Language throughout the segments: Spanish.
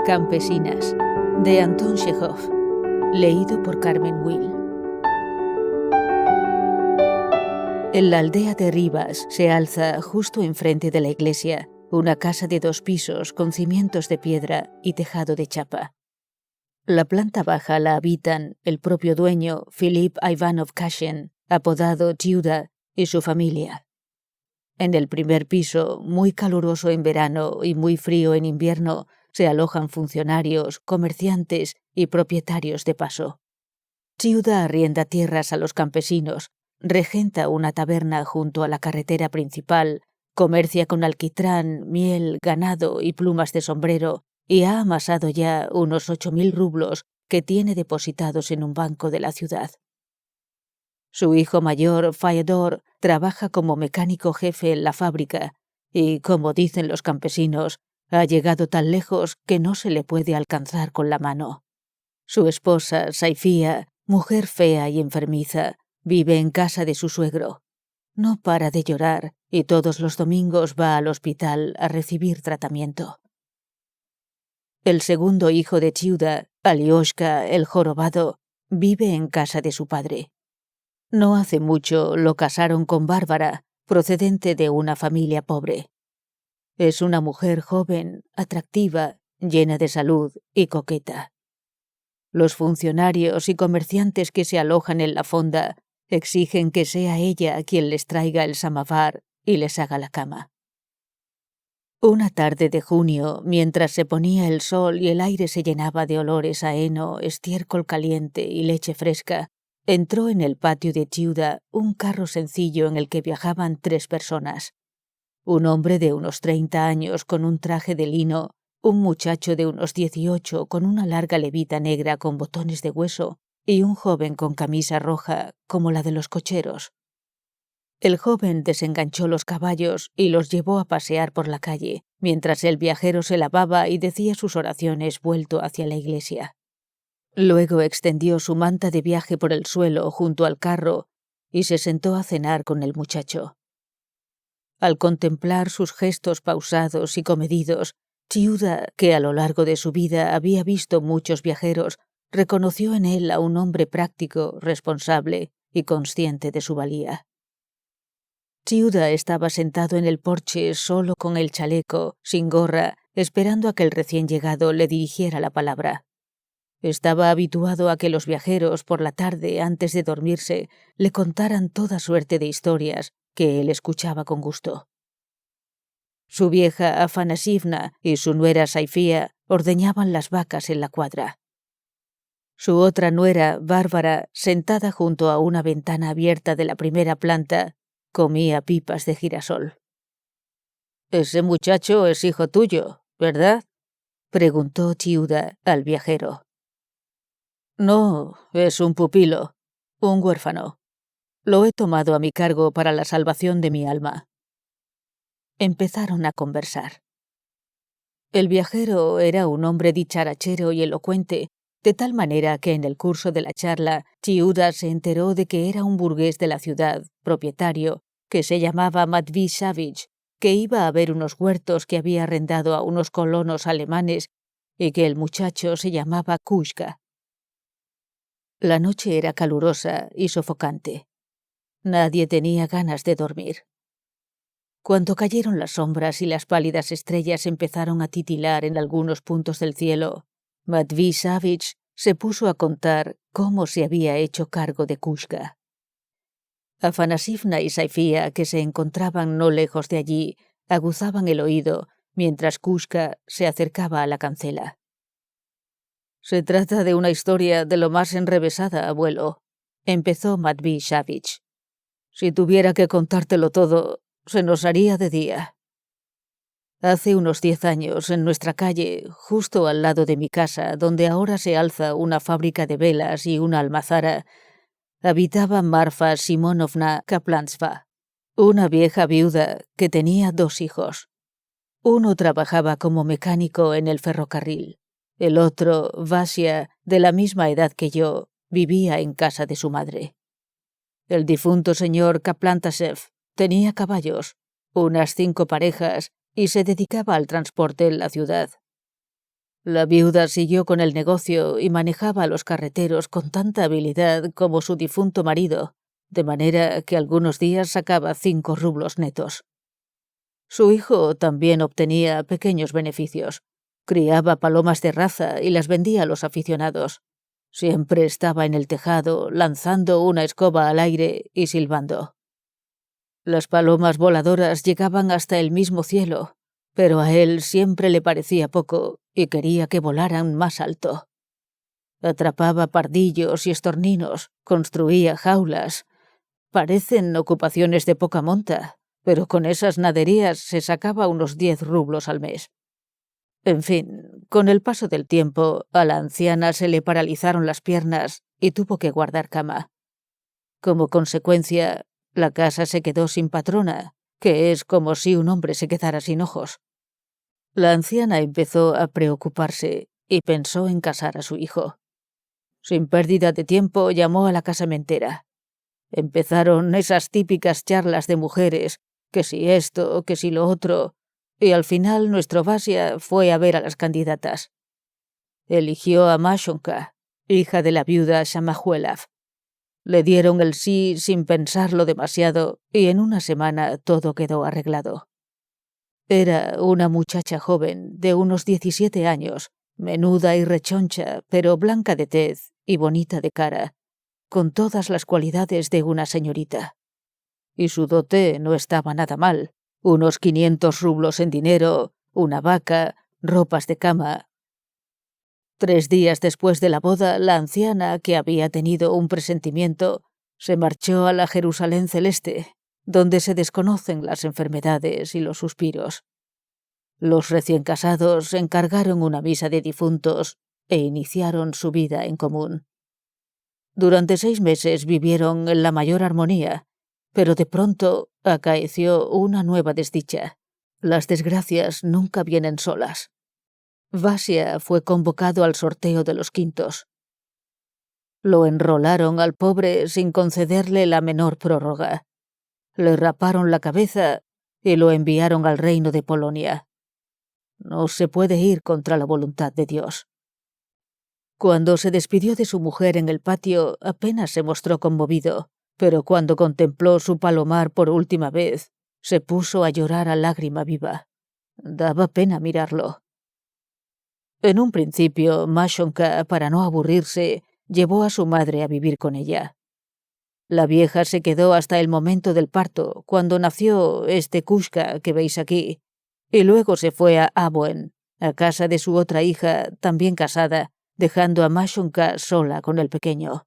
Campesinas, de Anton Chekhov, leído por Carmen Will. En la aldea de Rivas se alza, justo enfrente de la iglesia, una casa de 2 pisos con cimientos de piedra y tejado de chapa. La planta baja la habitan el propio dueño, Filip Ivanov Kashin, apodado Chiuda, y su familia. En el primer piso, muy caluroso en verano y muy frío en invierno, se alojan funcionarios, comerciantes y propietarios de paso. Chiuda arrienda tierras a los campesinos, regenta una taberna junto a la carretera principal, comercia con alquitrán, miel, ganado y plumas de sombrero, y ha amasado ya unos 8.000 rublos que tiene depositados en un banco de la ciudad. Su hijo mayor, Fyodor, trabaja como mecánico jefe en la fábrica y, como dicen los campesinos, ha llegado tan lejos que no se le puede alcanzar con la mano. Su esposa, Saifía, mujer fea y enfermiza, vive en casa de su suegro. No para de llorar y todos los domingos va al hospital a recibir tratamiento. El segundo hijo de Chiuda, Alioshka, el jorobado, vive en casa de su padre. No hace mucho lo casaron con Bárbara, procedente de una familia pobre. Es una mujer joven, atractiva, llena de salud y coqueta. Los funcionarios y comerciantes que se alojan en la fonda exigen que sea ella quien les traiga el samovar y les haga la cama. Una tarde de junio, mientras se ponía el sol y el aire se llenaba de olores a heno, estiércol caliente y leche fresca, entró en el patio de Chiuda un carro sencillo en el que viajaban 3 personas. Un hombre de unos 30 años con un traje de lino, un muchacho de unos 18 con una larga levita negra con botones de hueso y un joven con camisa roja como la de los cocheros. El joven desenganchó los caballos y los llevó a pasear por la calle, mientras el viajero se lavaba y decía sus oraciones vuelto hacia la iglesia. Luego extendió su manta de viaje por el suelo junto al carro y se sentó a cenar con el muchacho. Al contemplar sus gestos pausados y comedidos, Chiuda, que a lo largo de su vida había visto muchos viajeros, reconoció en él a un hombre práctico, responsable y consciente de su valía. Chiuda estaba sentado en el porche solo con el chaleco, sin gorra, esperando a que el recién llegado le dirigiera la palabra. Estaba habituado a que los viajeros, por la tarde, antes de dormirse, le contaran toda suerte de historias que él escuchaba con gusto. Su vieja Afanasivna y su nuera Saifía ordeñaban las vacas en la cuadra. Su otra nuera, Bárbara, sentada junto a una ventana abierta de la primera planta, comía pipas de girasol. «Ese muchacho es hijo tuyo, ¿verdad?», preguntó Chiuda al viajero. «No, es un pupilo, un huérfano. Lo he tomado a mi cargo para la salvación de mi alma». Empezaron a conversar. El viajero era un hombre dicharachero y elocuente, de tal manera que en el curso de la charla Chiuda se enteró de que era un burgués de la ciudad, propietario, que se llamaba Matvei Savich, que iba a ver unos huertos que había arrendado a unos colonos alemanes y que el muchacho se llamaba Kushka. La noche era calurosa y sofocante. Nadie tenía ganas de dormir. Cuando cayeron las sombras y las pálidas estrellas empezaron a titilar en algunos puntos del cielo, Matvei Savich se puso a contar cómo se había hecho cargo de Kushka. Afanasivna y Saifía, que se encontraban no lejos de allí, aguzaban el oído mientras Kushka se acercaba a la cancela. «Se trata de una historia de lo más enrevesada, abuelo», empezó Matvei Savich. «Si tuviera que contártelo todo, se nos haría de día. Hace unos 10 años, en nuestra calle, justo al lado de mi casa, donde ahora se alza una fábrica de velas y una almazara, habitaba Marfa Simonovna Kaplantsva, una vieja viuda que tenía 2 hijos. Uno trabajaba como mecánico en el ferrocarril. El otro, Vasia, de la misma edad que yo, vivía en casa de su madre. El difunto señor Kaplantasev tenía caballos, unas 5 parejas, y se dedicaba al transporte en la ciudad. La viuda siguió con el negocio y manejaba a los carreteros con tanta habilidad como su difunto marido, de manera que algunos días sacaba 5 rublos netos. Su hijo también obtenía pequeños beneficios. Criaba palomas de raza y las vendía a los aficionados. Siempre estaba en el tejado, lanzando una escoba al aire y silbando. Las palomas voladoras llegaban hasta el mismo cielo, pero a él siempre le parecía poco y quería que volaran más alto. Atrapaba pardillos y estorninos, construía jaulas. Parecen ocupaciones de poca monta, pero con esas naderías se sacaba unos 10 rublos al mes. En fin, con el paso del tiempo, a la anciana se le paralizaron las piernas y tuvo que guardar cama. Como consecuencia, la casa se quedó sin patrona, que es como si un hombre se quedara sin ojos. La anciana empezó a preocuparse y pensó en casar a su hijo. Sin pérdida de tiempo llamó a la casamentera. Empezaron esas típicas charlas de mujeres, que si esto, que si lo otro, y al final nuestro Vasia fue a ver a las candidatas. Eligió a Mashonka, hija de la viuda Shamajuelaf. Le dieron el sí sin pensarlo demasiado y en una semana todo quedó arreglado. Era una muchacha joven de unos 17 años, menuda y rechoncha, pero blanca de tez y bonita de cara, con todas las cualidades de una señorita. Y su dote no estaba nada mal. Unos 500 rublos en dinero, una vaca, ropas de cama. 3 días después de la boda, la anciana, que había tenido un presentimiento, se marchó a la Jerusalén celeste, donde se desconocen las enfermedades y los suspiros. Los recién casados encargaron una misa de difuntos e iniciaron su vida en común. Durante 6 meses vivieron en la mayor armonía, pero de pronto acaeció una nueva desdicha. Las desgracias nunca vienen solas. Vasia fue convocado al sorteo de los quintos. Lo enrolaron al pobre sin concederle la menor prórroga. Le raparon la cabeza y lo enviaron al reino de Polonia. No se puede ir contra la voluntad de Dios. Cuando se despidió de su mujer en el patio, apenas se mostró conmovido, pero cuando contempló su palomar por última vez, se puso a llorar a lágrima viva. Daba pena mirarlo. En un principio, Mashonka, para no aburrirse, llevó a su madre a vivir con ella. La vieja se quedó hasta el momento del parto, cuando nació este Kushka que veis aquí, y luego se fue a Aboen, a casa de su otra hija, también casada, dejando a Mashonka sola con el pequeño.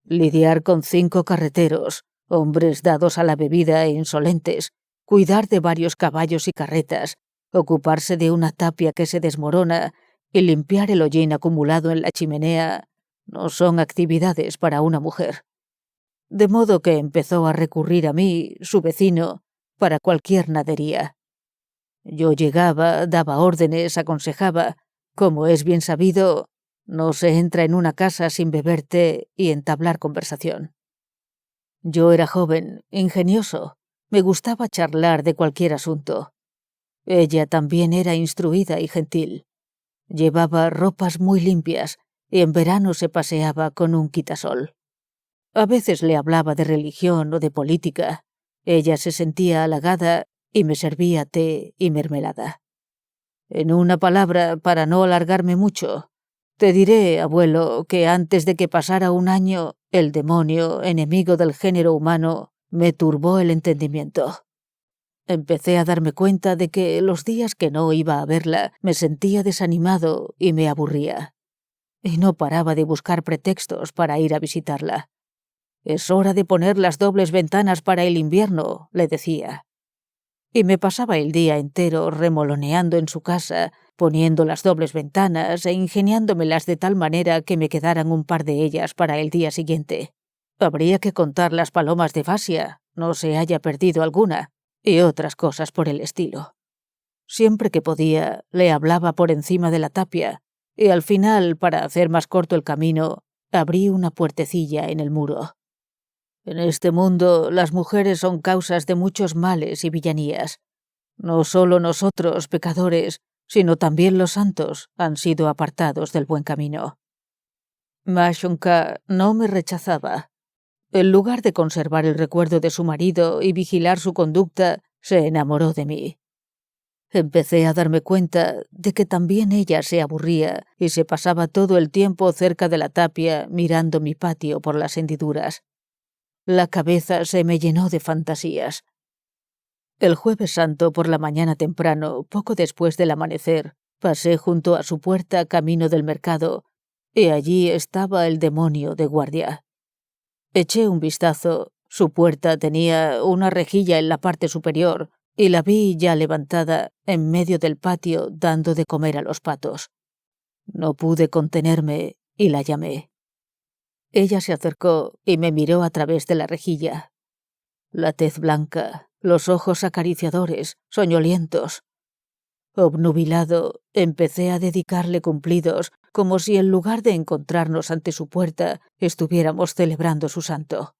Lidiar con 5 carreteros, hombres dados a la bebida e insolentes, cuidar de varios caballos y carretas, ocuparse de una tapia que se desmorona y limpiar el hollín acumulado en la chimenea, no son actividades para una mujer. De modo que empezó a recurrir a mí, su vecino, para cualquier nadería. Yo llegaba, daba órdenes, aconsejaba. Como es bien sabido, no se entra en una casa sin beber té y entablar conversación. Yo era joven, ingenioso, me gustaba charlar de cualquier asunto. Ella también era instruida y gentil. Llevaba ropas muy limpias y en verano se paseaba con un quitasol. A veces le hablaba de religión o de política. Ella se sentía halagada y me servía té y mermelada. En una palabra, para no alargarme mucho, te diré, abuelo, que antes de que pasara un año, el demonio, enemigo del género humano, me turbó el entendimiento. Empecé a darme cuenta de que los días que no iba a verla me sentía desanimado y me aburría. Y no paraba de buscar pretextos para ir a visitarla. «Es hora de poner las dobles ventanas para el invierno», le decía. Y me pasaba el día entero remoloneando en su casa, poniendo las dobles ventanas e ingeniándomelas de tal manera que me quedaran un par de ellas para el día siguiente. Habría que contar las palomas de Vasia, no se haya perdido alguna, y otras cosas por el estilo. Siempre que podía, le hablaba por encima de la tapia, y al final, para hacer más corto el camino, abrí una puertecilla en el muro. En este mundo, las mujeres son causas de muchos males y villanías. No solo nosotros, pecadores, sino también los santos han sido apartados del buen camino. Mashonka no me rechazaba. En lugar de conservar el recuerdo de su marido y vigilar su conducta, se enamoró de mí. Empecé a darme cuenta de que también ella se aburría y se pasaba todo el tiempo cerca de la tapia mirando mi patio por las hendiduras. La cabeza se me llenó de fantasías. El Jueves Santo por la mañana temprano, poco después del amanecer, pasé junto a su puerta camino del mercado y allí estaba el demonio de guardia. Eché un vistazo. Su puerta tenía una rejilla en la parte superior y la vi ya levantada en medio del patio dando de comer a los patos. No pude contenerme y la llamé. Ella se acercó y me miró a través de la rejilla. La tez blanca, los ojos acariciadores, soñolientos. Obnubilado, empecé a dedicarle cumplidos como si en lugar de encontrarnos ante su puerta estuviéramos celebrando su santo.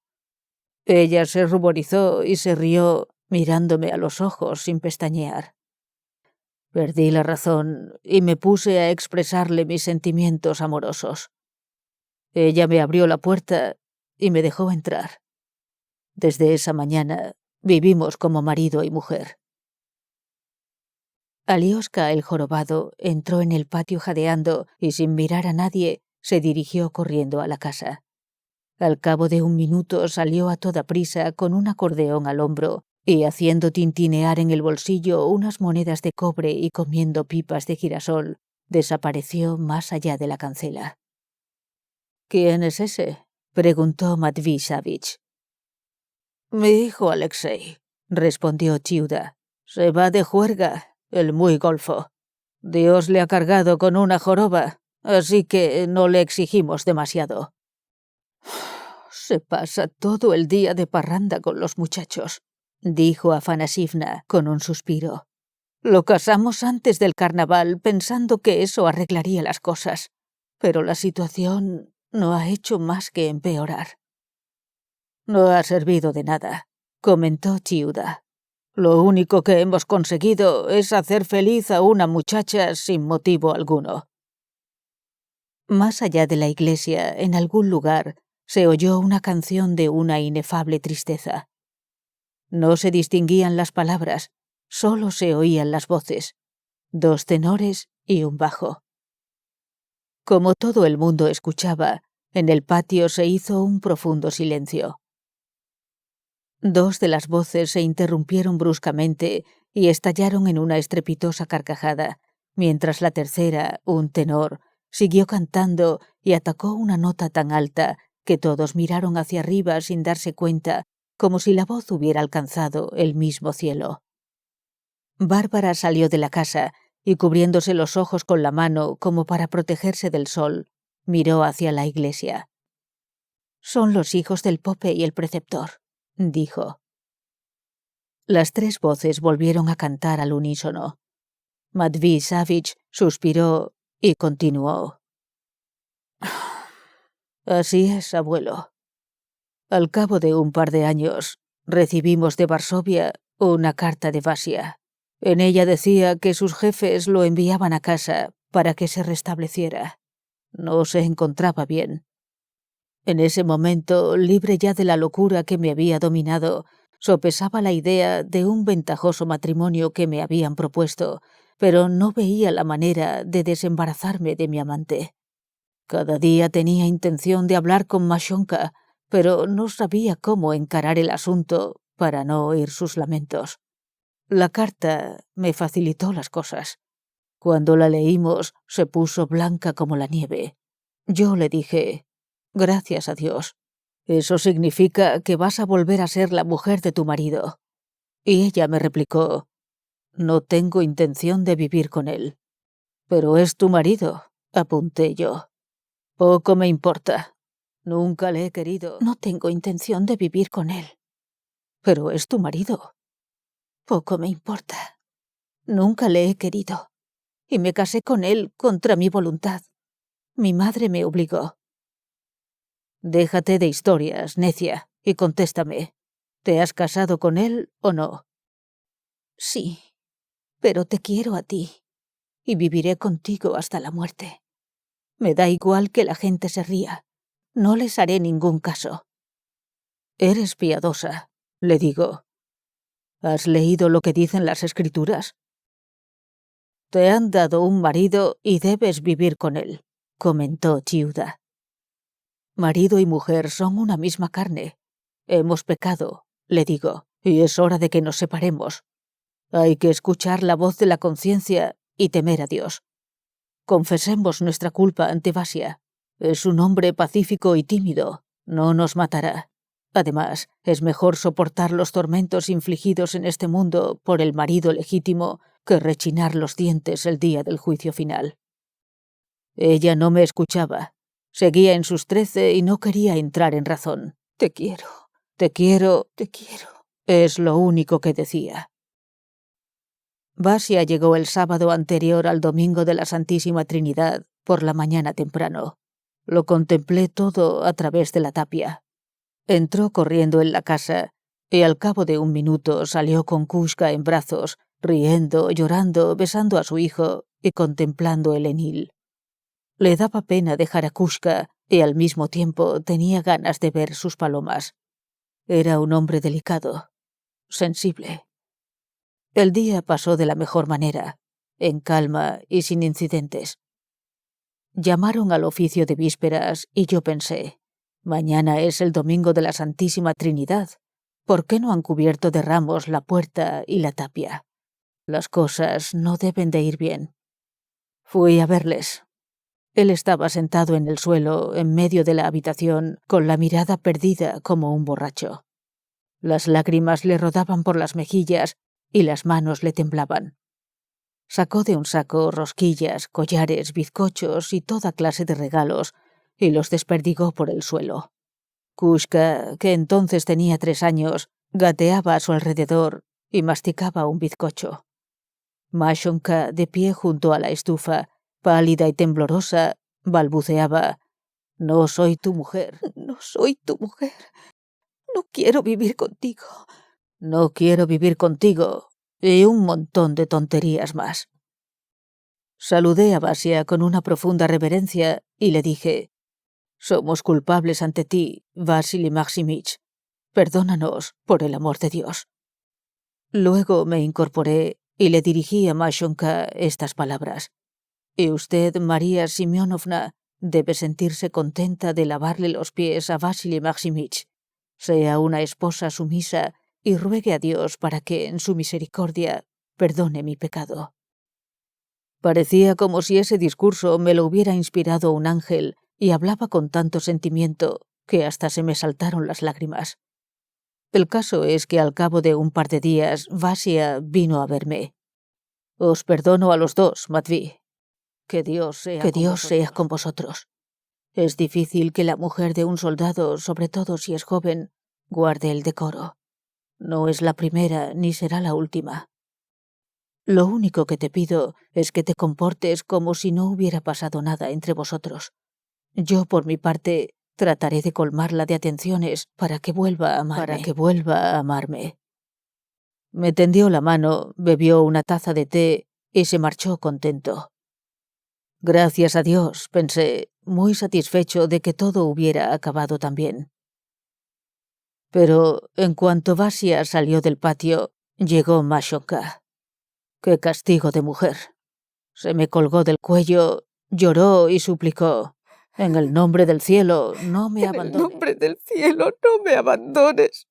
Ella se ruborizó y se rió, mirándome a los ojos sin pestañear. Perdí la razón y me puse a expresarle mis sentimientos amorosos. Ella me abrió la puerta y me dejó entrar. Desde esa mañana vivimos como marido y mujer. Alioska, el jorobado, entró en el patio jadeando y sin mirar a nadie se dirigió corriendo a la casa. Al cabo de un minuto salió a toda prisa con un acordeón al hombro y haciendo tintinear en el bolsillo unas monedas de cobre y comiendo pipas de girasol, desapareció más allá de la cancela. «¿Quién es ese?», preguntó Matvey Savich. «Mi hijo Alexei», respondió Chiuda. «Se va de juerga, el muy golfo. Dios le ha cargado con una joroba, así que no le exigimos demasiado. Se pasa todo el día de parranda con los muchachos», dijo Afanasivna con un suspiro. «Lo casamos antes del carnaval pensando que eso arreglaría las cosas, pero la situación no ha hecho más que empeorar». «No ha servido de nada», comentó Chiuda. «Lo único que hemos conseguido es hacer feliz a una muchacha sin motivo alguno». Más allá de la iglesia, en algún lugar, se oyó una canción de una inefable tristeza. No se distinguían las palabras, solo se oían las voces, 2 tenores y un bajo. Como todo el mundo escuchaba, en el patio se hizo un profundo silencio. 2 de las voces se interrumpieron bruscamente y estallaron en una estrepitosa carcajada, mientras la tercera, un tenor, siguió cantando y atacó una nota tan alta que todos miraron hacia arriba sin darse cuenta, como si la voz hubiera alcanzado el mismo cielo. Bárbara salió de la casa y, cubriéndose los ojos con la mano como para protegerse del sol, miró hacia la iglesia. «Son los hijos del Pope y el preceptor», dijo. Las 3 voces volvieron a cantar al unísono. Matvey Savich suspiró y continuó. «Así es, abuelo. Al cabo de un par de años, recibimos de Varsovia una carta de Vasia. En ella decía que sus jefes lo enviaban a casa para que se restableciera. No se encontraba bien. En ese momento, libre ya de la locura que me había dominado, sopesaba la idea de un ventajoso matrimonio que me habían propuesto, pero no veía la manera de desembarazarme de mi amante. Cada día tenía intención de hablar con Mashonka, pero no sabía cómo encarar el asunto para no oír sus lamentos. La carta me facilitó las cosas. Cuando la leímos, se puso blanca como la nieve. Yo le dije: «Gracias a Dios. Eso significa que vas a volver a ser la mujer de tu marido». Y ella me replicó: «No tengo intención de vivir con él». «Pero es tu marido», apunté yo. «Poco me importa. Nunca le he querido». «No tengo intención de vivir con él». «Pero es tu marido». «Poco me importa. Nunca le he querido. Y me casé con él contra mi voluntad. Mi madre me obligó». «Déjate de historias, necia, y contéstame. ¿Te has casado con él o no?» «Sí, pero te quiero a ti. y viviré contigo hasta la muerte. Me da igual que la gente se ría. No les haré ningún caso. Eres piadosa, le digo. ¿Has leído lo que dicen las escrituras? Te han dado un marido y debes vivir con él, comentó Chiuda. Marido y mujer son una misma carne. Hemos pecado, le digo, y es hora de que nos separemos. Hay que escuchar la voz de la conciencia y temer a Dios. Confesemos nuestra culpa ante Vasia. Es un hombre pacífico y tímido. No nos matará. Además, es mejor soportar los tormentos infligidos en este mundo por el marido legítimo que rechinar los dientes el día del juicio final. Ella no me escuchaba. Seguía en sus 13 y no quería entrar en razón. Te quiero, te quiero, te quiero. Es lo único que decía. Vasia llegó el sábado anterior al domingo de la Santísima Trinidad por la mañana temprano. Lo contemplé todo a través de la tapia. Entró corriendo en la casa y al cabo de un minuto salió con Kushka en brazos, riendo, llorando, besando a su hijo y contemplando el Enil. Le daba pena dejar a Kushka y al mismo tiempo tenía ganas de ver sus palomas. Era un hombre delicado, sensible. El día pasó de la mejor manera, en calma y sin incidentes. Llamaron al oficio de vísperas y yo pensé, mañana es el domingo de la Santísima Trinidad. ¿Por qué no han cubierto de ramos la puerta y la tapia? Las cosas no deben de ir bien. Fui a verles. Él estaba sentado en el suelo, en medio de la habitación, con la mirada perdida como un borracho. Las lágrimas le rodaban por las mejillas y las manos le temblaban. Sacó de un saco rosquillas, collares, bizcochos y toda clase de regalos y los desperdigó por el suelo. Kushka, que entonces tenía 3 años, gateaba a su alrededor y masticaba un bizcocho. Mashonka, de pie junto a la estufa, pálida y temblorosa, balbuceaba: «No soy tu mujer, no soy tu mujer. No quiero vivir contigo. No quiero vivir contigo», y un montón de tonterías más. Saludé a Vasia con una profunda reverencia y le dije: «Somos culpables ante ti, Vasily Maksimich. Perdónanos, por el amor de Dios». Luego me incorporé y le dirigí a Mashonka estas palabras: «Y usted, María Semyonovna, debe sentirse contenta de lavarle los pies a Vasily Maksimich. Sea una esposa sumisa y ruegue a Dios para que, en su misericordia, perdone mi pecado». Parecía como si ese discurso me lo hubiera inspirado un ángel y hablaba con tanto sentimiento que hasta se me saltaron las lágrimas. El caso es que al cabo de un par de días, Vasia vino a verme. «Os perdono a los dos, Matvey. Que Dios sea con vosotros. Es difícil que la mujer de un soldado, sobre todo si es joven, guarde el decoro. No es la primera ni será la última. Lo único que te pido es que te comportes como si no hubiera pasado nada entre vosotros. Yo, por mi parte, trataré de colmarla de atenciones para que vuelva a amarme». Me tendió la mano, bebió una taza de té y se marchó contento. Gracias a Dios, pensé, muy satisfecho de que todo hubiera acabado tan bien. Pero en cuanto Vasia salió del patio, llegó Mashonka. ¡Qué castigo de mujer! Se me colgó del cuello, lloró y suplicó: «En el nombre del cielo, no me abandones». En el nombre del cielo, no me abandones.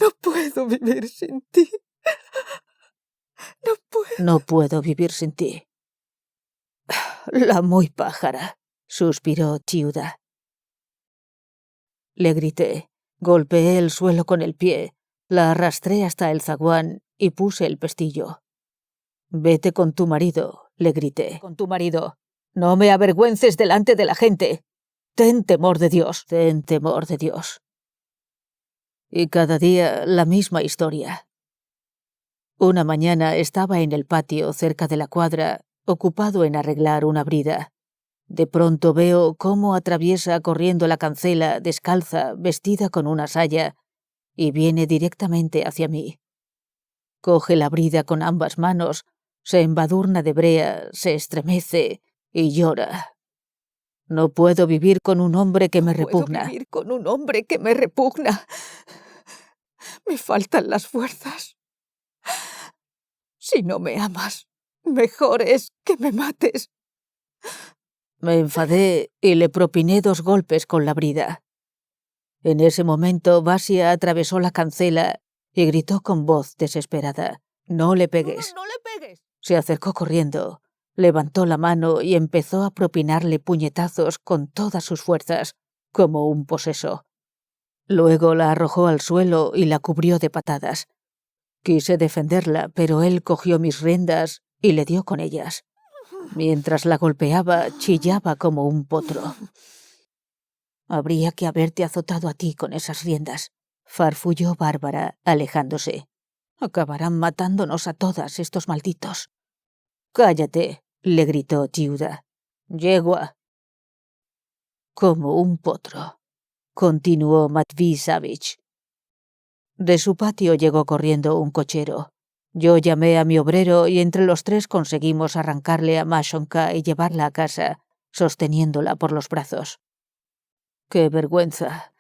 No puedo vivir sin ti. No puedo. «No puedo vivir sin ti». «La muy pájara», suspiró Chiuda. Le grité, golpeé el suelo con el pie, la arrastré hasta el zaguán y puse el pestillo. «Vete con tu marido», le grité. «Con tu marido. No me avergüences delante de la gente. Ten temor de Dios, ten temor de Dios». Y cada día la misma historia. Una mañana estaba en el patio cerca de la cuadra, ocupado en arreglar una brida. De pronto veo cómo atraviesa corriendo la cancela, descalza, vestida con una saya, y viene directamente hacia mí. Coge la brida con ambas manos, Se embadurna de brea, se estremece y llora. No puedo vivir con un hombre que me repugna. No puedo vivir con un hombre que me repugna. Me faltan las fuerzas. Si no me amas, mejor es que me mates. Me enfadé y le propiné 2 golpes con la brida. En ese momento, Basia atravesó la cancela y gritó con voz desesperada: «No le pegues». No le pegues. Se acercó corriendo, levantó la mano y empezó a propinarle puñetazos con todas sus fuerzas, como un poseso. Luego la arrojó al suelo y la cubrió de patadas. Quise defenderla, pero él cogió mis riendas y le dio con ellas. Mientras la golpeaba, chillaba como un potro. «Habría que haberte azotado a ti con esas riendas», farfulló Bárbara, alejándose. «Acabarán matándonos a todas estos malditos». «Cállate», le gritó Giuda. «Yegua». «Como un potro», continuó Matvei Savich. De su patio llegó corriendo un cochero. Yo llamé a mi obrero y entre los 3 conseguimos arrancarle a Mashonka y llevarla a casa, sosteniéndola por los brazos. ¡Qué vergüenza!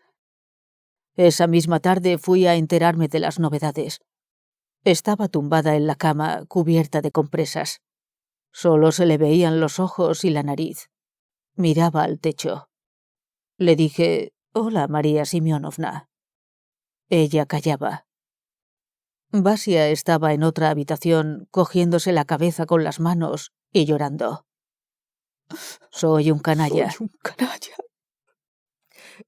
Esa misma tarde fui a enterarme de las novedades. Estaba tumbada en la cama, cubierta de compresas. Solo se le veían los ojos y la nariz. Miraba al techo. Le dije: «Hola, María Semyonovna». Ella callaba. Basia estaba en otra habitación, cogiéndose la cabeza con las manos y llorando. «Soy un canalla». Soy un canalla.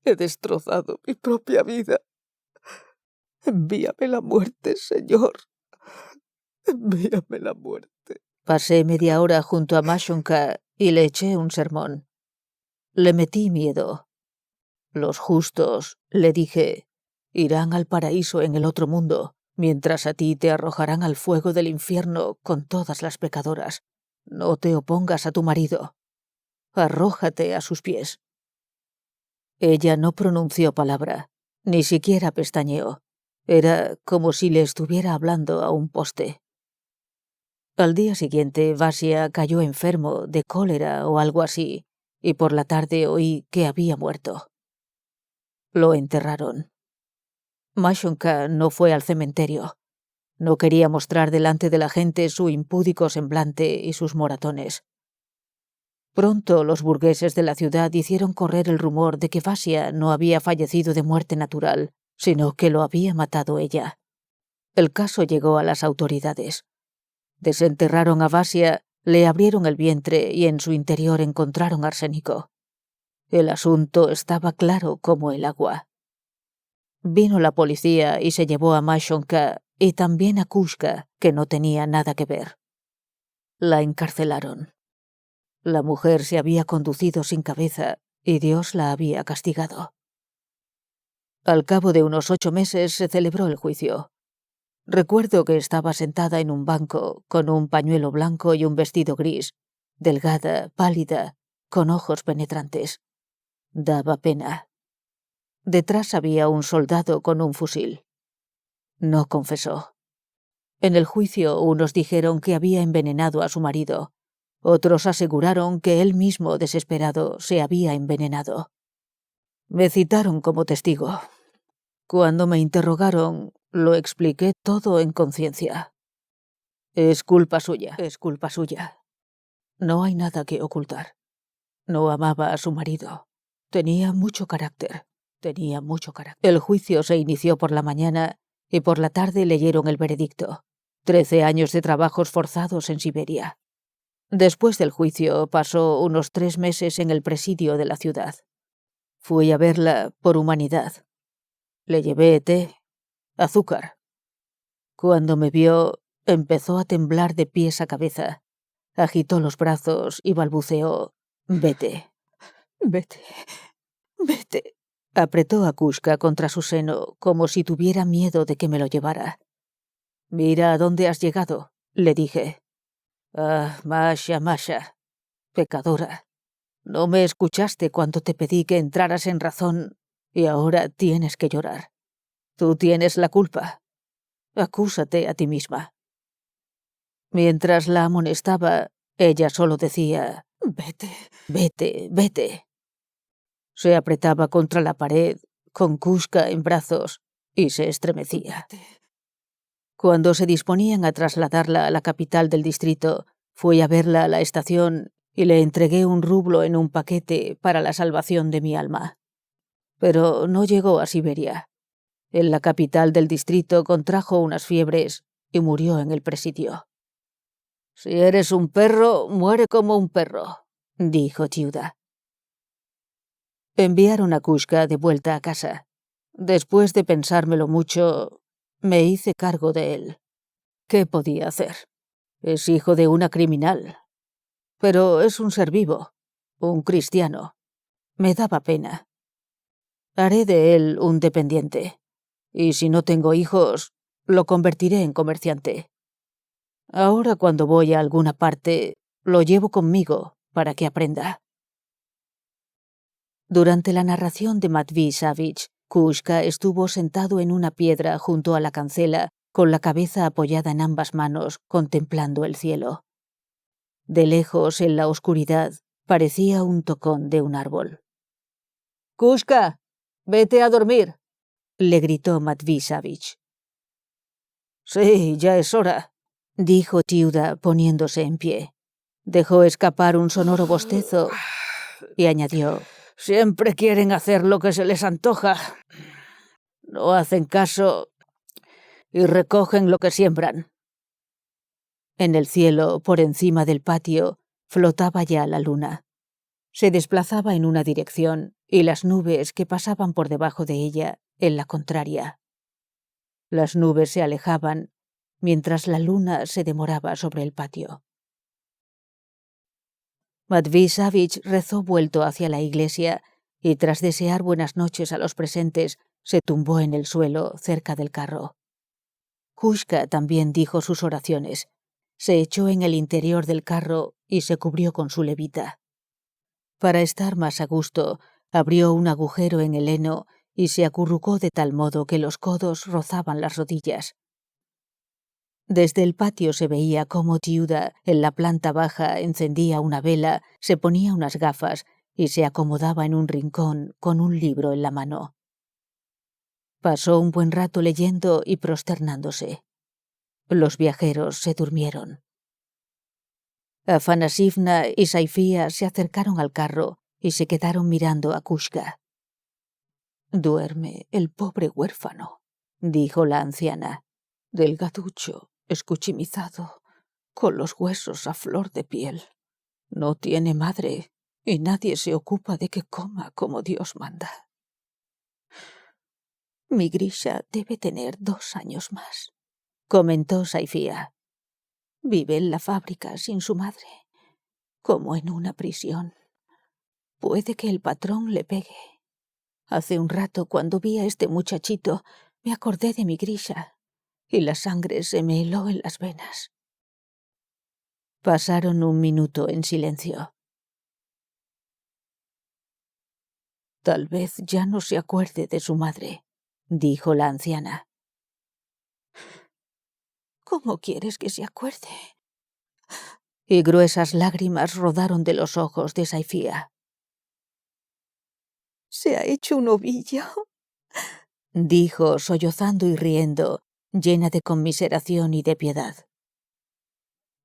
He destrozado mi propia vida. Envíame la muerte, Señor. Envíame la muerte. Pasé media hora junto a Mashonka y le eché un sermón. Le metí miedo. «Los justos», le dije, «irán al paraíso en el otro mundo, mientras a ti te arrojarán al fuego del infierno con todas las pecadoras. No te opongas a tu marido. Arrójate a sus pies». Ella no pronunció palabra, ni siquiera pestañeó. Era como si le estuviera hablando a un poste. Al día siguiente, Basia cayó enfermo de cólera o algo así, y por la tarde oí que había muerto. Lo enterraron. Mashonka no fue al cementerio. No quería mostrar delante de la gente su impúdico semblante y sus moratones. Pronto los burgueses de la ciudad hicieron correr el rumor de que Basia no había fallecido de muerte natural, sino que lo había matado ella. El caso llegó a las autoridades. Desenterraron a Basia, le abrieron el vientre y en su interior encontraron arsénico. El asunto estaba claro como el agua. Vino la policía y se llevó a Mashonka y también a Kushka, que no tenía nada que ver. La encarcelaron. La mujer se había conducido sin cabeza y Dios la había castigado. Al cabo de unos 8 meses se celebró el juicio. Recuerdo que estaba sentada en un banco, con un pañuelo blanco y un vestido gris, delgada, pálida, con ojos penetrantes. Daba pena. Detrás había un soldado con un fusil. No confesó. En el juicio unos dijeron que había envenenado a su marido. Otros aseguraron que él mismo, desesperado, se había envenenado. Me citaron como testigo. Cuando me interrogaron, lo expliqué todo en conciencia. Es culpa suya. No hay nada que ocultar. No amaba a su marido. Tenía mucho carácter. El juicio se inició por la mañana y por la tarde leyeron el veredicto. 13 años de trabajos forzados en Siberia. Después del juicio pasó unos 3 meses en el presidio de la ciudad. Fui a verla por humanidad. Le llevé té, azúcar. Cuando me vio, empezó a temblar de pies a cabeza. Agitó los brazos y balbuceó: «Vete». Vete. Vete. Apretó a Kushka contra su seno como si tuviera miedo de que me lo llevara. «Mira a dónde has llegado», le dije. «Ah, Masha, pecadora. No me escuchaste cuando te pedí que entraras en razón y ahora tienes que llorar. Tú tienes la culpa. Acúsate a ti misma». Mientras la amonestaba, ella solo decía: Vete. «Vete, vete». Se apretaba contra la pared, con Kushka en brazos, y se estremecía. Vete. Cuando se disponían a trasladarla a la capital del distrito, fui a verla a la estación y le entregué un rublo en un paquete para la salvación de mi alma. Pero no llegó a Siberia. En la capital del distrito contrajo unas fiebres y murió en el presidio. «Si eres un perro, muere como un perro», dijo Chiuda. Enviaron a Kushka de vuelta a casa. Después de pensármelo mucho, me hice cargo de él. ¿Qué podía hacer? Es hijo de una criminal. Pero es un ser vivo, un cristiano. Me daba pena. Haré de él un dependiente. Y si no tengo hijos, lo convertiré en comerciante. Ahora cuando voy a alguna parte, lo llevo conmigo para que aprenda. Durante la narración de Matvey Savage, Kushka estuvo sentado en una piedra junto a la cancela, con la cabeza apoyada en ambas manos, contemplando el cielo. De lejos, en la oscuridad, parecía un tocón de un árbol. «Kushka, vete a dormir», le gritó Matvey Savage. «Sí, ya es hora», dijo Chiuda poniéndose en pie. Dejó escapar un sonoro bostezo y añadió: «Siempre quieren hacer lo que se les antoja. No hacen caso y recogen lo que siembran». En el cielo, por encima del patio, flotaba ya la luna. Se desplazaba en una dirección y las nubes que pasaban por debajo de ella en la contraria. Las nubes se alejaban mientras la luna se demoraba sobre el patio. Matvey Savage rezó vuelto hacia la iglesia y tras desear buenas noches a los presentes, se tumbó en el suelo cerca del carro. Kushka también dijo sus oraciones. Se echó en el interior del carro y se cubrió con su levita. Para estar más a gusto, abrió un agujero en el heno y se acurrucó de tal modo que los codos rozaban las rodillas. Desde el patio se veía cómo Chiuda, en la planta baja, encendía una vela, se ponía unas gafas y se acomodaba en un rincón con un libro en la mano. Pasó un buen rato leyendo y prosternándose. Los viajeros se durmieron. Afanasivna y Saifía se acercaron al carro y se quedaron mirando a Kushka. «Duerme el pobre huérfano», dijo la anciana. «Delgaducho, escuchimizado, con los huesos a flor de piel. No tiene madre y nadie se ocupa de que coma como Dios manda. Mi Grisha debe tener 2 años más», comentó Saifía. «Vive en la fábrica sin su madre, como en una prisión. Puede que el patrón le pegue. Hace un rato, cuando vi a este muchachito, me acordé de mi Grisha y la sangre se me heló en las venas». Pasaron un minuto en silencio. «Tal vez ya no se acuerde de su madre», dijo la anciana. «¿Cómo quieres que se acuerde?». Y gruesas lágrimas rodaron de los ojos de Saifía. «Se ha hecho un ovillo», dijo sollozando y riendo, llena de conmiseración y de piedad.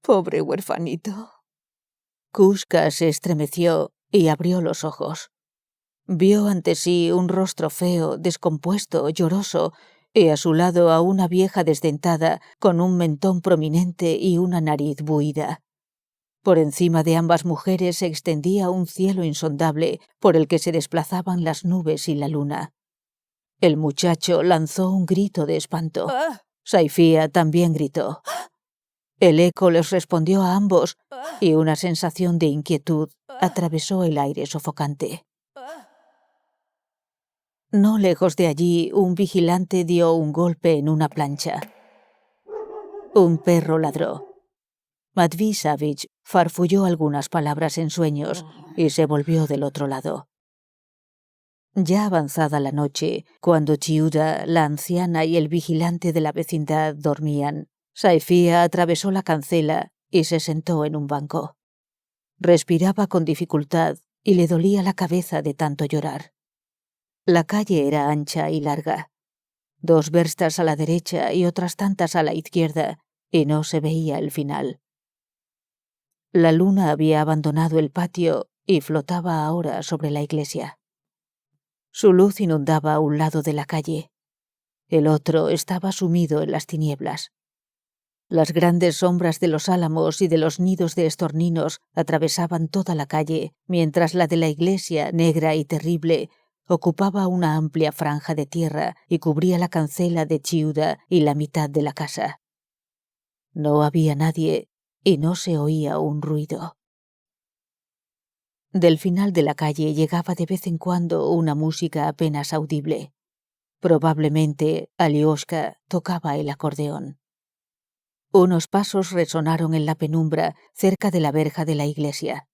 «Pobre huerfanito». Kushka se estremeció y abrió los ojos. Vio ante sí un rostro feo, descompuesto, lloroso, y a su lado a una vieja desdentada con un mentón prominente y una nariz buida. Por encima de ambas mujeres se extendía un cielo insondable por el que se desplazaban las nubes y la luna. El muchacho lanzó un grito de espanto. Saifía también gritó. El eco les respondió a ambos y una sensación de inquietud atravesó el aire sofocante. No lejos de allí, un vigilante dio un golpe en una plancha. Un perro ladró. Matvey Savage farfulló algunas palabras en sueños y se volvió del otro lado. Ya avanzada la noche, cuando Chiuda, la anciana y el vigilante de la vecindad dormían, Saifía atravesó la cancela y se sentó en un banco. Respiraba con dificultad y le dolía la cabeza de tanto llorar. La calle era ancha y larga. 2 verstas a la derecha y otras tantas a la izquierda, y no se veía el final. La luna había abandonado el patio y flotaba ahora sobre la iglesia. Su luz inundaba un lado de la calle. El otro estaba sumido en las tinieblas. Las grandes sombras de los álamos y de los nidos de estorninos atravesaban toda la calle, mientras la de la iglesia, negra y terrible, ocupaba una amplia franja de tierra y cubría la cancela de Chiuda y la mitad de la casa. No había nadie y no se oía un ruido. Del final de la calle llegaba de vez en cuando una música apenas audible. Probablemente Alioshka tocaba el acordeón. Unos pasos resonaron en la penumbra cerca de la verja de la iglesia.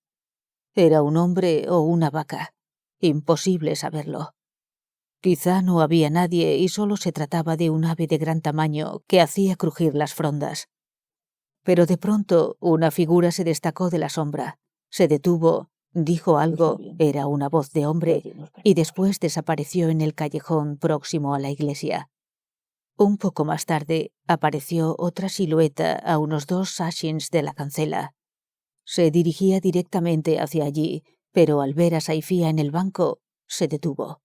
¿Era un hombre o una vaca? Imposible saberlo. Quizá no había nadie y solo se trataba de un ave de gran tamaño que hacía crujir las frondas. Pero de pronto una figura se destacó de la sombra. Se detuvo, dijo algo, era una voz de hombre, y después desapareció en el callejón próximo a la iglesia. Un poco más tarde apareció otra silueta a unos 2 sashins de la cancela. Se dirigía directamente hacia allí, pero al ver a Saifía en el banco, se detuvo.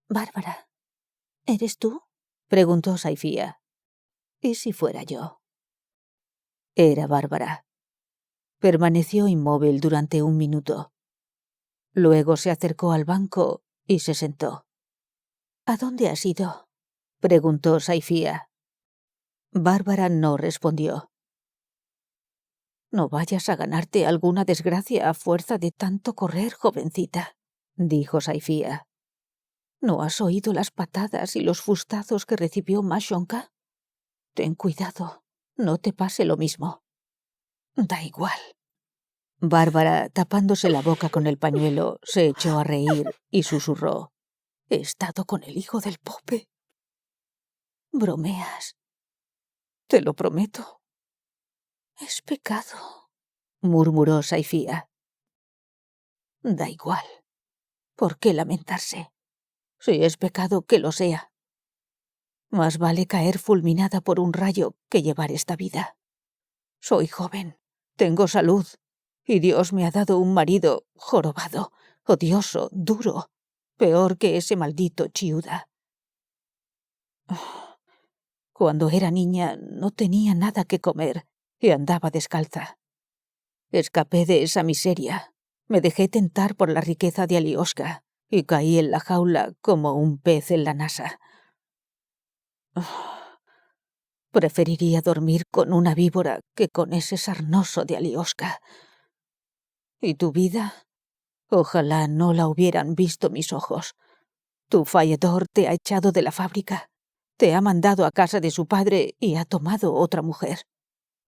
«Bárbara, ¿eres tú?», preguntó Saifía. «¿Y si fuera yo?». Era Bárbara. Permaneció inmóvil durante 1 minuto. Luego se acercó al banco y se sentó. «¿A dónde has ido?», preguntó Saifía. Bárbara no respondió. «No vayas a ganarte alguna desgracia a fuerza de tanto correr, jovencita», dijo Saifía. «¿No has oído las patadas y los fustazos que recibió Mashonka? Ten cuidado, no te pase lo mismo». «Da igual». Bárbara, tapándose la boca con el pañuelo, se echó a reír y susurró. «He estado con el hijo del Pope». «Bromeas». «Te lo prometo». «Es pecado», murmuró Saifía. «Da igual. ¿Por qué lamentarse? Si es pecado, que lo sea. Más vale caer fulminada por un rayo que llevar esta vida. Soy joven, tengo salud, y Dios me ha dado un marido jorobado, odioso, duro, peor que ese maldito Chiuda. Cuando era niña no tenía nada que comer y andaba descalza. Escapé de esa miseria, me dejé tentar por la riqueza de Alioshka y caí en la jaula como un pez en la nasa. Preferiría dormir con una víbora que con ese sarnoso de Alioshka. ¿Y tu vida? Ojalá no la hubieran visto mis ojos. Tu falledor te ha echado de la fábrica, te ha mandado a casa de su padre y ha tomado otra mujer.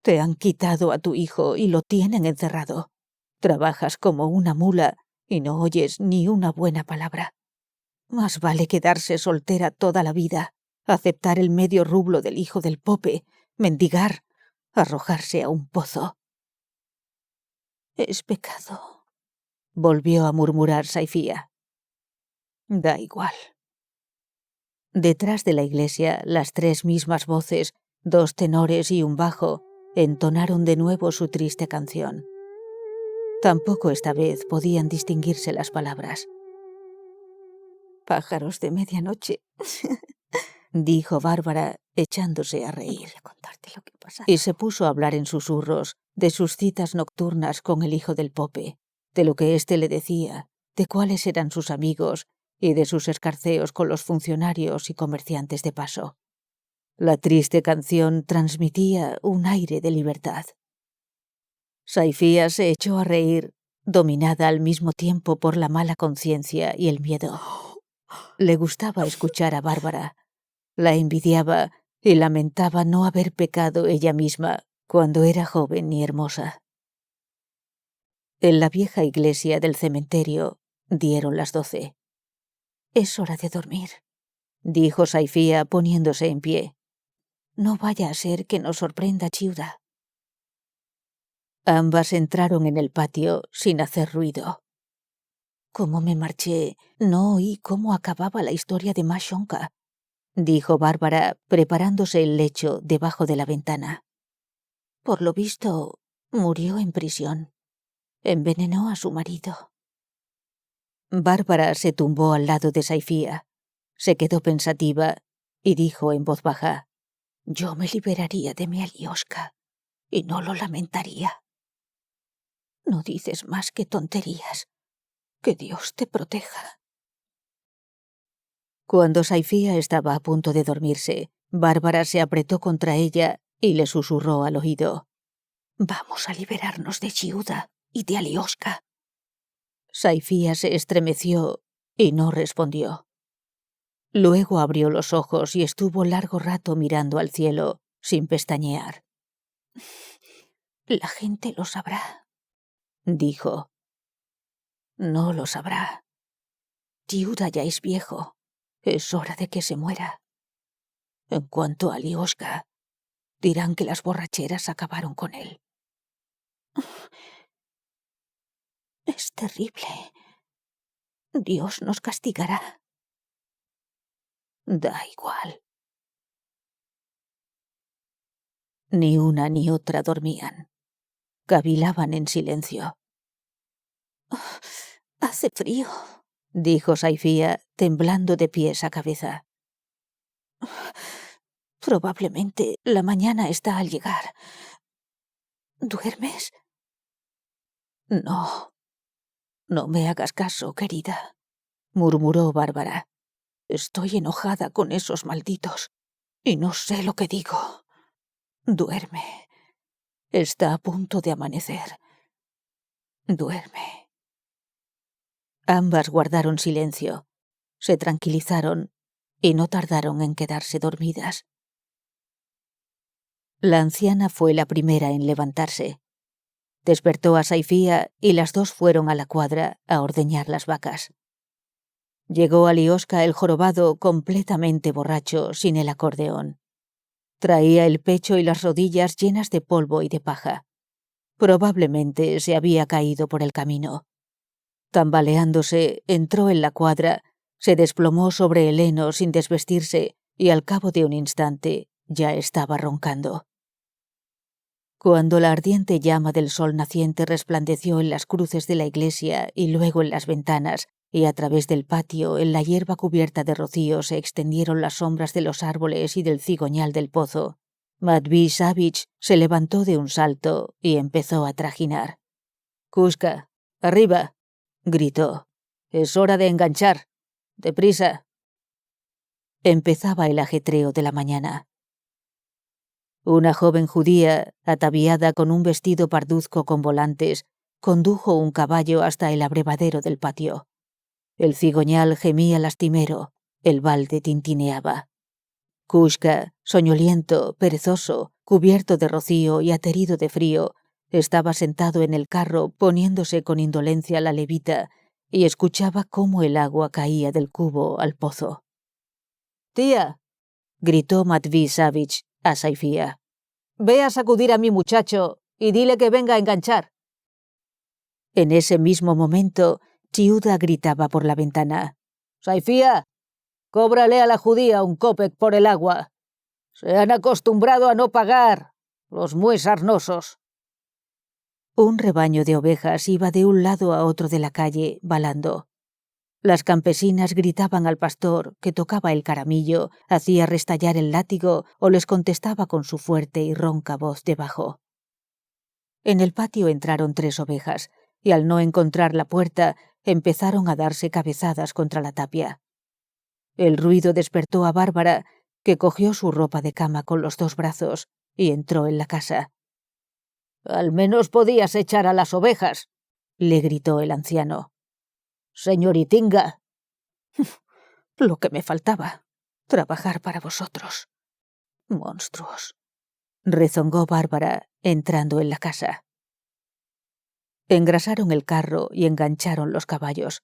Te han quitado a tu hijo y lo tienen encerrado. Trabajas como una mula y no oyes ni una buena palabra. Más vale quedarse soltera toda la vida, aceptar el medio rublo del hijo del Pope, mendigar, arrojarse a un pozo». «Es pecado», volvió a murmurar Saifía. «Da igual». Detrás de la iglesia, las 3 mismas voces, 2 tenores y un bajo, entonaron de nuevo su triste canción. Tampoco esta vez podían distinguirse las palabras. «Pájaros de medianoche», dijo Bárbara, echándose a reír. Y se puso a hablar en susurros de sus citas nocturnas con el hijo del Pope, de lo que éste le decía, de cuáles eran sus amigos y de sus escarceos con los funcionarios y comerciantes de paso. La triste canción transmitía un aire de libertad. Saifía se echó a reír, dominada al mismo tiempo por la mala conciencia y el miedo. Le gustaba escuchar a Bárbara, la envidiaba y lamentaba no haber pecado ella misma cuando era joven y hermosa. En la vieja iglesia del cementerio dieron las 12. «Es hora de dormir», dijo Saifía poniéndose en pie. No vaya a ser que nos sorprenda Chiuda. Ambas entraron en el patio sin hacer ruido. Como me marché, no oí cómo acababa la historia de Mashonka, dijo Bárbara, preparándose el lecho debajo de la ventana. Por lo visto, murió en prisión. Envenenó a su marido. Bárbara se tumbó al lado de Saifía. Se quedó pensativa y dijo en voz baja: «Yo me liberaría de mi Alioshka y no lo lamentaría». «No dices más que tonterías. Que Dios te proteja». Cuando Saifía estaba a punto de dormirse, Bárbara se apretó contra ella y le susurró al oído: «Vamos a liberarnos de Chiuda y de Alioshka». Saifía se estremeció y no respondió. Luego abrió los ojos y estuvo largo rato mirando al cielo, sin pestañear. «La gente lo sabrá», dijo. «No lo sabrá. Chiuda ya es viejo. Es hora de que se muera. En cuanto a Alioshka, dirán que las borracheras acabaron con él». «Es terrible. Dios nos castigará». «Da igual». Ni una ni otra dormían. Cavilaban en silencio. «Hace frío», dijo Saifía, temblando de pies a cabeza. «Probablemente la mañana está al llegar. ¿Duermes?» «No. No me hagas caso, querida», murmuró Bárbara. «Estoy enojada con esos malditos y no sé lo que digo. Duerme. Está a punto de amanecer. Duerme». Ambas guardaron silencio, se tranquilizaron y no tardaron en quedarse dormidas. La anciana fue la primera en levantarse. Despertó a Saifía y las dos fueron a la cuadra a ordeñar las vacas. Llegó Alioshka el jorobado completamente borracho, sin el acordeón. Traía el pecho y las rodillas llenas de polvo y de paja. Probablemente se había caído por el camino. Tambaleándose, entró en la cuadra, se desplomó sobre el heno sin desvestirse y al cabo de un instante ya estaba roncando. Cuando la ardiente llama del sol naciente resplandeció en las cruces de la iglesia y luego en las ventanas, y a través del patio, en la hierba cubierta de rocío, se extendieron las sombras de los árboles y del cigoñal del pozo, Matvei Savich se levantó de un salto y empezó a trajinar. «Kushka, arriba», gritó. «Es hora de enganchar. Deprisa». Empezaba el ajetreo de la mañana. Una joven judía, ataviada con un vestido parduzco con volantes, condujo un caballo hasta el abrevadero del patio. El cigoñal gemía lastimero, el balde tintineaba. Kushka, soñoliento, perezoso, cubierto de rocío y aterido de frío, estaba sentado en el carro poniéndose con indolencia la levita y escuchaba cómo el agua caía del cubo al pozo. «Tía», gritó Matvei Savich a Saifía, «ve a sacudir a mi muchacho y dile que venga a enganchar». En ese mismo momento, Chiuda gritaba por la ventana: «Saifía, cóbrale a la judía un kopek por el agua. Se han acostumbrado a no pagar, los muy sarnosos». Un rebaño de ovejas iba de un lado a otro de la calle, balando. Las campesinas gritaban al pastor, que tocaba el caramillo, hacía restallar el látigo o les contestaba con su fuerte y ronca voz de bajo. En el patio entraron 3 ovejas, y al no encontrar la puerta, empezaron a darse cabezadas contra la tapia. El ruido despertó a Bárbara, que cogió su ropa de cama con los 2 brazos y entró en la casa. «Al menos podías echar a las ovejas», le gritó el anciano. «Señoritinga». «Lo que me faltaba, trabajar para vosotros. Monstruos», rezongó Bárbara, entrando en la casa. Engrasaron el carro y engancharon los caballos.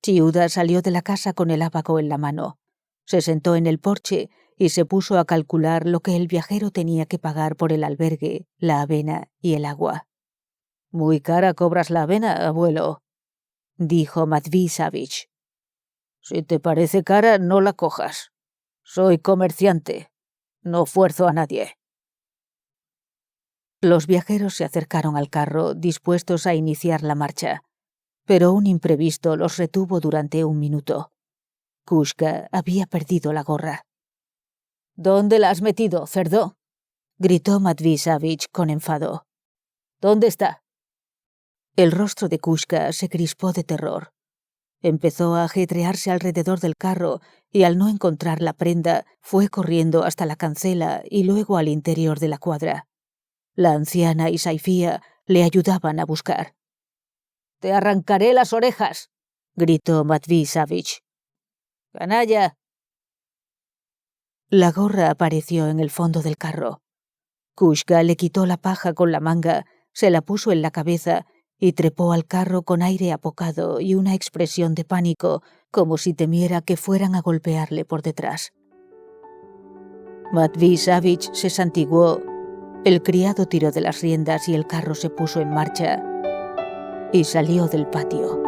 Chiuda salió de la casa con el ábaco en la mano. Se sentó en el porche y se puso a calcular lo que el viajero tenía que pagar por el albergue, la avena y el agua. «Muy cara cobras la avena, abuelo», dijo Matvey Savage. «Si te parece cara, no la cojas. Soy comerciante. No fuerzo a nadie». Los viajeros se acercaron al carro, dispuestos a iniciar la marcha, pero un imprevisto los retuvo durante 1 minuto. Kushka había perdido la gorra. «¿Dónde la has metido, cerdo?», gritó Matvey Savage con enfado. «¿Dónde está?». El rostro de Kushka se crispó de terror. Empezó a ajetrearse alrededor del carro y al no encontrar la prenda fue corriendo hasta la cancela y luego al interior de la cuadra. La anciana y Saifía le ayudaban a buscar. «Te arrancaré las orejas», gritó Matvey Savage. «¡Canalla!». La gorra apareció en el fondo del carro. Kushka le quitó la paja con la manga, se la puso en la cabeza y trepó al carro con aire apocado y una expresión de pánico, como si temiera que fueran a golpearle por detrás. Matvey Savage se santiguó, el criado tiró de las riendas y el carro se puso en marcha y salió del patio.